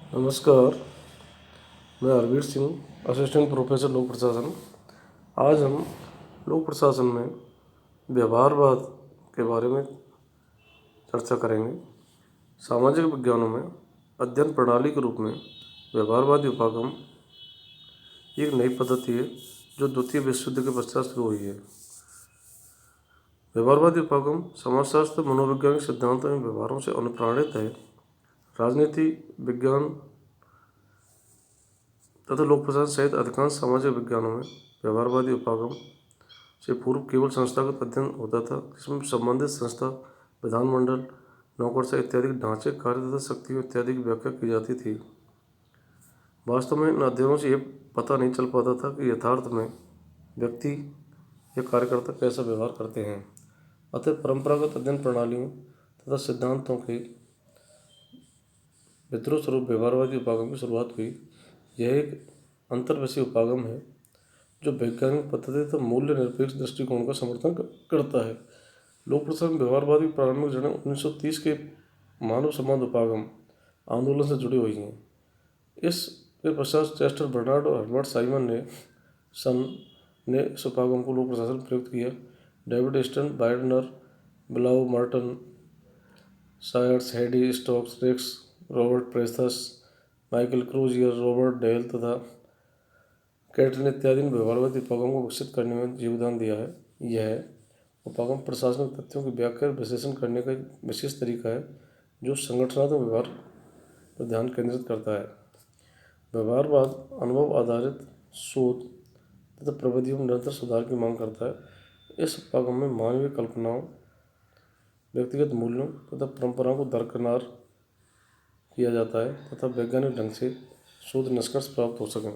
नमस्कार। मैं Harvir Singh, assistant professor लोक प्रशासन। आज हम लोक प्रशासन में व्यवहारवाद के बारे में चर्चा करेंगे। सामाजिक विज्ञानों में अध्ययन प्रणाली के रूप में व्यवहारवादी उपागम एक नई पद्धति है जो द्वितीय विश्व युद्ध के पश्चात शुरू हुई है। व्यवहारवादी उपागम समाजशास्त्र, मनोवैज्ञानिक सिद्धांतों एवं व्यवहारों से अनुप्राणित है। राजनीति विज्ञान तथा लोक प्रशासन सहित अधिकांश सामाजिक विज्ञानों में व्यवहारवादी उपागम से पूर्व केवल संस्थागत अध्ययन होता था, जिसमें संबंधित संस्था, विधानमंडल, नौकरशाही इत्यादि के ढांचे, कार्य तथा शक्तियों इत्यादि की व्याख्या की जाती थी। वास्तव में इन अध्ययनों से यह पता नहीं चल पाता था कि यथार्थ में व्यक्ति या कार्यकर्ता कैसा व्यवहार करते हैं। अतः परंपरागत अध्ययन प्रणालियों तथा सिद्धांतों के विद्रोह स्वरूप व्यवहारवादी उपागम की शुरुआत हुई। यह एक अंतर्विषयी उपागम है जो वैज्ञानिक पद्धति तथा मूल्य निरपेक्ष दृष्टिकोण का समर्थन करता है। लोक प्रशासन व्यवहारवादी प्रारंभिक जड़ें 1930 के मानव संबंध उपागम आंदोलन से जुड़ी हुई हैं। इसके पश्चात चेस्टर बर्नार्ड और हर्बर्ट साइमन ने इस उपागम को लोक प्रशासन में प्रयुक्त किया। David Stern, Weidner, Blau, Merton, Sayre, Heady, Stokes, Rex, Robert Presthus, Michael Crozier, Robert Dahl तथा कैटलिन इत्यादि ने व्यवहारवादी उपागम को विकसित करने में योगदान दिया है। यह उपागम प्रशासनिक तथ्यों की व्याख्या और विश्लेषण करने का एक विशेष तरीका है जो संगठनात्मक व्यवहार पर ध्यान केंद्रित करता है। व्यवहारवाद अनुभव आधारित शोध तथा प्रविधियों में निरंतर सुधार की मांग करता है। इस उपागम में मानवीय कल्पनाओं, व्यक्तिगत मूल्यों तथा परंपराओं को दरकिनार किया जाता है तथा वैज्ञानिक ढंग से शोध निष्कर्ष प्राप्त हो सकें।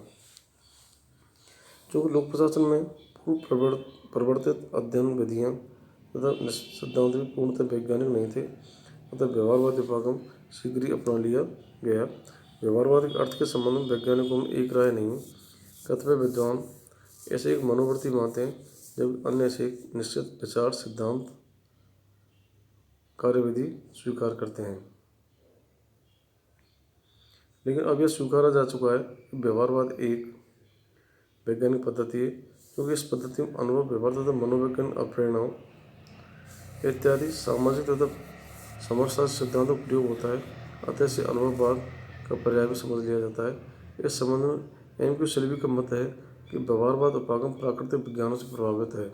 जो लोक प्रशासन में पूर्व प्रवर्तित अध्ययन विधियाँ तथा सिद्धांत भी पूर्णतः वैज्ञानिक नहीं थे, अतः व्यवहारवादी उपागम शीघ्र ही अपना लिया गया। व्यवहारवादी अर्थ के संबंध में वैज्ञानिकों में एक राय नहीं। कतिपय विद्वान ऐसे एक मनोवृत्ति मानते हैं जबकि अन्य ऐसे एक निश्चित विचार, सिद्धांत, कार्यविधि स्वीकार करते हैं। लेकिन अब यह स्वीकारा जा चुका है कि व्यवहारवाद एक वैज्ञानिक पद्धति है, क्योंकि इस पद्धति में अनुभव, व्यवहार तथा मनोवैज्ञानिक अप्रेरणाओं इत्यादि सामाजिक तथा समाजशास्त्र सिद्धांतों का प्रयोग होता है। अतः इसे अनुभववाद का पर्याय भी समझ लिया जाता है। इस संबंध में एम क्यू सेल्वी का मत है कि व्यवहारवाद उपागम प्राकृतिक विज्ञानों से प्रभावित है,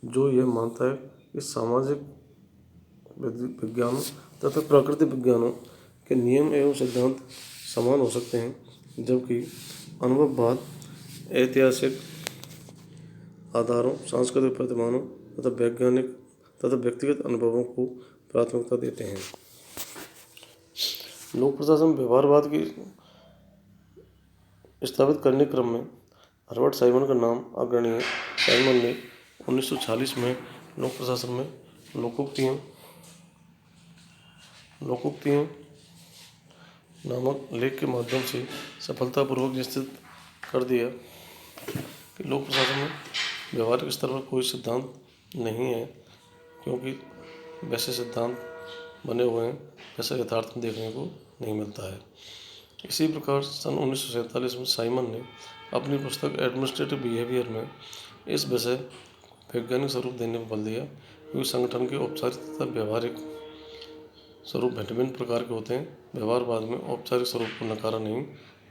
जो यह मानता है कि सामाजिक विज्ञानों तथा प्राकृतिक विज्ञानों के नियम एवं सिद्धांत समान हो सकते हैं, जबकि अनुभववाद ऐतिहासिक आधारों, सांस्कृतिक प्रतिमानों तथा वैज्ञानिक तथा व्यक्तिगत अनुभवों को प्राथमिकता देते हैं। लोक प्रशासन व्यवहारवाद की स्थापित करने के क्रम में हर्बर्ट साइमन का नाम अग्रणी है। साइमन ने 1946 में लोक प्रशासन में लोकोक्तियाँ नामक लेख के माध्यम से सफलतापूर्वक निश्चित कर दिया कि लोक प्रशासन में व्यवहारिक स्तर पर कोई सिद्धांत नहीं है, क्योंकि वैसे सिद्धांत बने हुए हैं जैसा यथार्थ में देखने को नहीं मिलता है। इसी प्रकार सन 1947 में साइमन ने अपनी पुस्तक एडमिनिस्ट्रेटिव बिहेवियर में इस विषय वैज्ञानिक स्वरूप देने पर बल दिया, क्योंकि संगठन के औपचारिक तथा व्यवहारिक स्वरूप भिन्न भिन्न प्रकार के होते हैं। व्यवहारवाद में औपचारिक स्वरूप को नकारा नहीं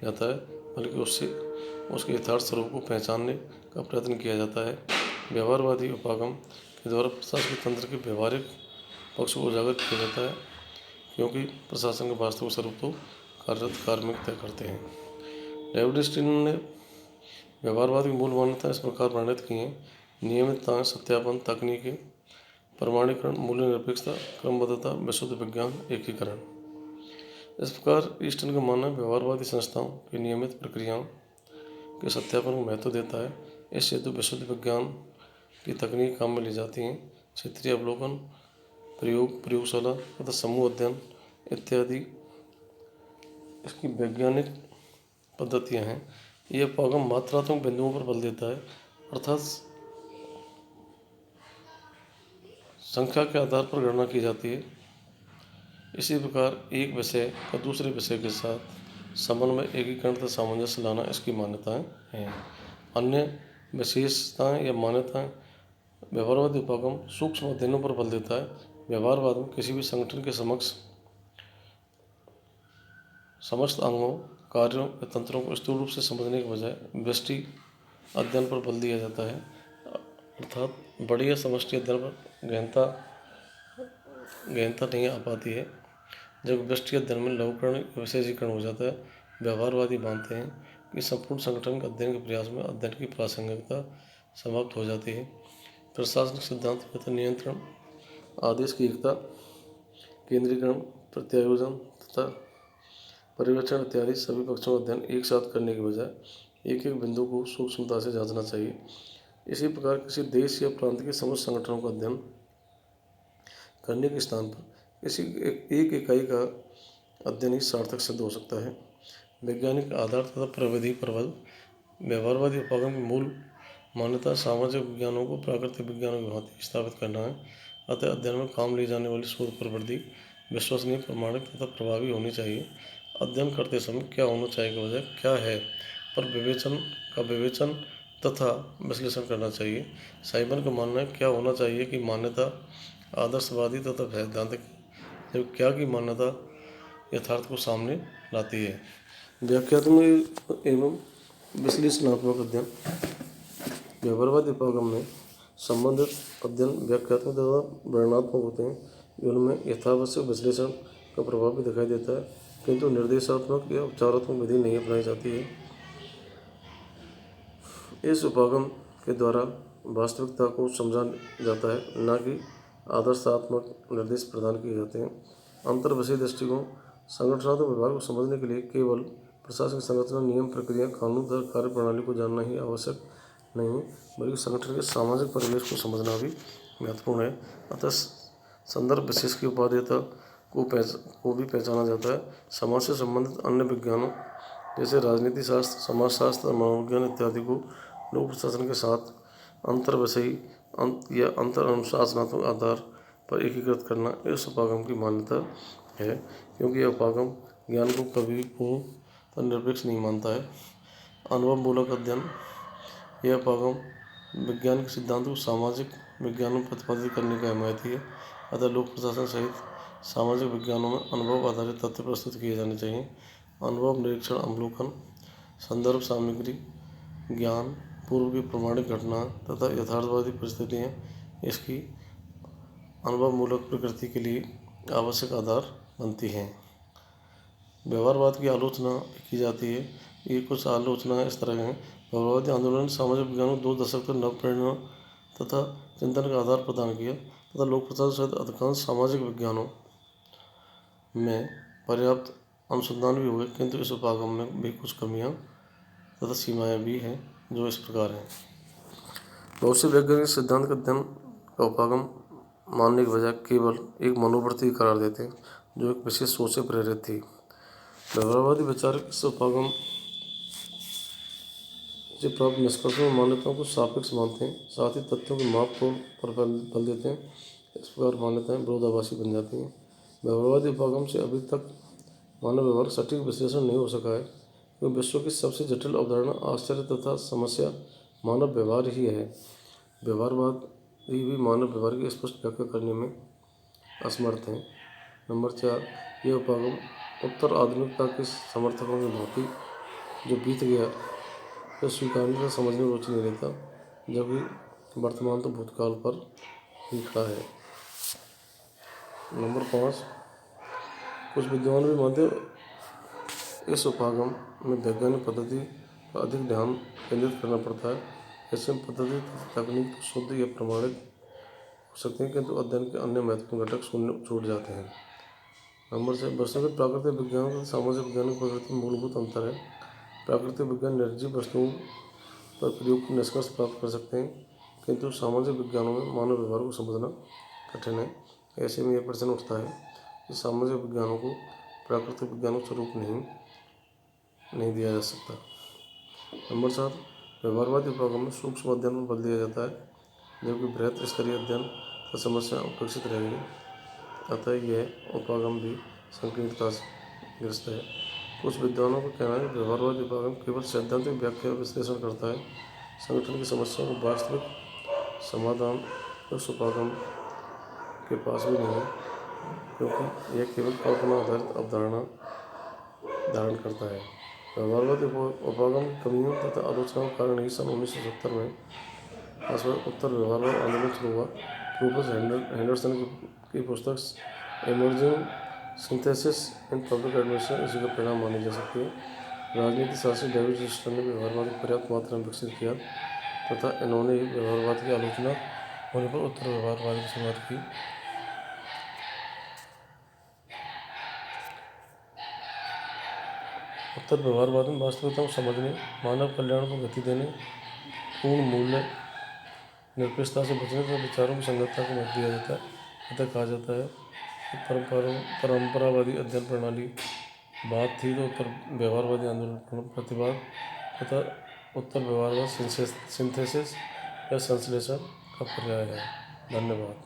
जाता है, बल्कि उसके यथार्थ स्वरूप को पहचानने का प्रयत्न किया जाता है। व्यवहारवादी उपागम के द्वारा प्रशासनिक तंत्र के व्यवहारिक पक्ष को उजागर किया जाता है, क्योंकि प्रशासन के वास्तविक स्वरूप तो कार्यरत कार्मिक तय करते हैं। डेविड स्टीन ने व्यवहारवाद की मूल मान्यता इस प्रकार वर्णित की हैं: नियमितता, सत्यापन, तकनीकी प्रमाणीकरण, मूल्य निरपेक्षता, क्रमबद्धता, विशुद्ध विज्ञान, एकीकरण। इस प्रकार ईस्टर्न का मानना व्यवहारवादी संस्थाओं की नियमित प्रक्रियाओं के सत्यापन को महत्व देता है। इस हेतु विशुद्ध विज्ञान की तकनीक काम में ली जाती हैं। क्षेत्रीय अवलोकन, प्रयोगशाला तथा समूह अध्ययन इत्यादि इसकी वैज्ञानिक पद्धतियाँ हैं। यह उपागम मात्रात्मक बिंदुओं पर बल देता है, अर्थात संख्या के आधार पर गणना की जाती है। इसी प्रकार एक विषय का दूसरे विषय के साथ समन्वय, एकीकरण तथा सामंजस्य लाना इसकी मान्यताएं हैं। अन्य विशेषताएं या मान्यताएं। व्यवहारवादी उपागम सूक्ष्म अध्ययनों पर बल देता है। व्यवहारवाद में किसी भी संगठन के समस्त अंगों, कार्यों या तंत्रों को स्थूल रूप से समझने के बजाय व्यष्टि अध्ययन पर बल दिया जाता है, अर्थात बड़ी या समष्टि अध्ययन पर गहनता नहीं आ पाती है। जब व्यष्टि अध्ययन में लघुकरण या विशेषीकरण हो जाता है, व्यवहारवादी मानते हैं कि संपूर्ण संगठन के अध्ययन के प्रयास में अध्ययन की प्रासंगिकता समाप्त हो जाती है। प्रशासनिक सिद्धांत बेहतर नियंत्रण, आदेश की एकता, केंद्रीकरण, प्रत्यायोजन तथा पर्यवेक्षण इत्यादि सभी पक्षों का अध्ययन एक साथ करने के बजाय एक एक बिंदु को सूक्ष्मता से जांचना चाहिए। इसी प्रकार किसी देश या प्रांत के समस्त संगठनों का अध्ययन करने के स्थान पर किसी एक इकाई का अध्ययन ही सार्थक सिद्ध हो सकता है। वैज्ञानिक आधार तथा प्रविधि पर बल। व्यवहारवादी उपागम की मूल मान्यता सामाजिक विज्ञानों को प्राकृतिक विज्ञानों की भांति स्थापित करना है। अतः अध्ययन में काम ली जाने वाली शोध प्रवृत्ति विश्वसनीय, प्रमाणिक तथा प्रभावी होनी चाहिए। अध्ययन करते समय क्या होना चाहिए के बजाय क्या है पर विवेचन तथा विश्लेषण करना चाहिए। साइमन का मानना है क्या होना चाहिए कि मान्यता आदर्शवादी तथा सैद्धांतिक, जब क्या की मान्यता यथार्थ को सामने लाती है। व्याख्यात्मक एवं विश्लेषणात्मक अध्ययन। व्यवहारवादी उपागम में संबंधित अध्ययन व्याख्यात्मक तथा वर्णनात्मक होते हैं। उनमें यथावश्यक विश्लेषण का प्रभाव भी दिखाई देता है, किंतु निर्देशात्मक या उपचारात्मक विधि नहीं अपनाई जाती है। इस उपागम के द्वारा वास्तविकता को समझा जाता है, न कि आदर्शात्मक निर्देश प्रदान किए जाते हैं। अंतर्विषय दृष्टिकोण। संगठनात्मक व्यवहार को समझने के लिए केवल प्रशासनिक संरचना, नियम, प्रक्रिया, कानून तथा कार्यप्रणाली को जानना ही आवश्यक नहीं है, बल्कि संगठन के सामाजिक परिवेश को समझना भी महत्वपूर्ण है। अतः संदर्भ विशेष की उपादेयता को भी पहचाना जाता है। समाज से संबंधित अन्य विज्ञानों जैसे राजनीति शास्त्र, समाजशास्त्र और मनोविज्ञान इत्यादि को लोक प्रशासन के साथ अंतर्विषयी या अंतर अनुशासनात्मक आधार पर एकीकृत करना इस उपागम की मान्यता है, क्योंकि यह उपागम ज्ञान को कभी भी पूर्ण तथा निरपेक्ष नहीं मानता है। अनुभवमूलक अध्ययन। यह उपागम विज्ञान के सिद्धांत को सामाजिक विज्ञानों में प्रतिपादित करने का हिमायती है। अतः लोक प्रशासन सहित सामाजिक विज्ञानों में अनुभव आधारित तथ्य प्रस्तुत किए जाने चाहिए। अनुभव, निरीक्षण, अवलोकन, संदर्भ सामग्री, ज्ञान, पूर्व की प्रमाणिक घटना तथा यथार्थवादी परिस्थितियाँ इसकी अनुभवमूलक प्रकृति के लिए आवश्यक आधार बनती हैं। व्यवहारवाद की आलोचना की जाती है। ये कुछ आलोचना इस तरह हैं। व्यवहारवादी आंदोलन ने सामाजिक विज्ञान को 2 दशक तक नव प्रेरणा तथा चिंतन का आधार प्रदान किया तथा लोक प्रशासन सहित अधिकांश सामाजिक विज्ञानों में पर्याप्त अनुसंधान भी हुए, किंतु इस उपागम में भी कुछ कमियां तथा सीमाएं भी हैं, जो इस प्रकार हैं। बहुत से वैज्ञानिक सिद्धांत का अध्ययन का उपागम मानने के बजाय केवल एक मनोवृत्ति करार देते हैं, जो एक विशेष सोच से प्रेरित थी। व्यवहारवादी विचारक इस उपागम से प्राप्त निष्कर्षों और मान्यताओं को सापेक्ष मानते हैं, साथ ही तथ्यों के माप तोल पर बल देते हैं। इस प्रकार मान्यताएं विरोधाभासी बन जाती हैं। व्यवहारवादी उपागम से अभी तक मानव व्यवहार सटीक विश्लेषण नहीं हो सका है, क्योंकि विश्व की सबसे जटिल अवधारणा, आश्चर्य तथा समस्या मानव व्यवहार ही है। व्यवहारवादी भी मानव व्यवहार की स्पष्ट व्याख्या करने में असमर्थ हैं। नंबर 4, यह उपागम उत्तर आधुनिकता के समर्थकों की भांति जो बीत गया यह स्वीकारने तथा समझने में रुचि नहीं लेता, जबकि वर्तमान तो भूतकाल पर ही खड़ा है। नंबर 5, कुछ विद्वान भी मानते हैं इस उपागम में वैज्ञानिक पद्धति पर अधिक ध्यान केंद्रित करना पड़ता है। ऐसे में पद्धति तथा तकनीक तो शुद्ध या प्रमाणित हो सकते हैं, किंतु अध्ययन के अन्य महत्वपूर्ण घटक छूट जाते हैं। नंबर 6, वस्तुगत प्राकृतिक विज्ञान तथा सामाजिक विज्ञान की प्रकृति में मूलभूत अंतर है। प्राकृतिक विज्ञान निर्जीव वस्तुओं पर प्रयोग कर निष्कर्ष प्राप्त कर सकते हैं, किंतु सामाजिक विज्ञानों में मानव व्यवहार को समझना कठिन है। ऐसे में यह प्रश्न उठता है कि सामाजिक विज्ञानों को प्राकृतिक विज्ञानों का स्वरूप नहीं दिया जा सकता। नंबर 7, व्यवहारवादी उपागम में सूक्ष्म अध्ययन पर बल दिया जाता है, जबकि बृहत स्तरीय अध्ययन तथा समस्या उपेक्षित रहेंगी। अतः यह उपागम भी संकीर्णता से ग्रस्त है। कुछ विद्वानों का कहना है कि व्यवहारवादी उपागम केवल सैद्धांतिक व्याख्या और विश्लेषण करता है, संगठन की समस्याओं को वास्तविक समाधान उस उपागम के पास भी नहीं है, क्योंकि यह केवल कल्पना आधारित अवधारणा धारण करता है। व्यवहारवादी उपागम की कमियों तथा आलोचनाओं के कारण ही सन 1970 में आसपास उत्तर व्यवहारवाद आंदोलन शुरू हुआ। प्रोफेसर हेंडरसन की पुस्तक emerging synthesis in public administration इसी का परिणाम मानी जा सकती है। राजनीति शास्त्री डेविड रिचर्डसन ने व्यवहारवाद को पर्याप्त मात्रा में विकसित किया तथा इन्होंने ही व्यवहारवाद की आलोचना होने पर उत्तर व्यवहारवाद की शुरुआत की। उत्तर व्यवहारवाद में वास्तविकता को समझने, मानव कल्याण को गति देने, पूर्ण मूल्य निरपेक्षता से बचने तथा विचारों की संगतता को महत्व दिया जाता है। अतः कहा जाता है कि परंपरावादी अध्ययन प्रणाली बात थी तो उत्तर व्यवहारवादी आंदोलन प्रतिवाद तथा उत्तर व्यवहारवाद सिंथेसिस या संश्लेषण का पर्याय है। धन्यवाद।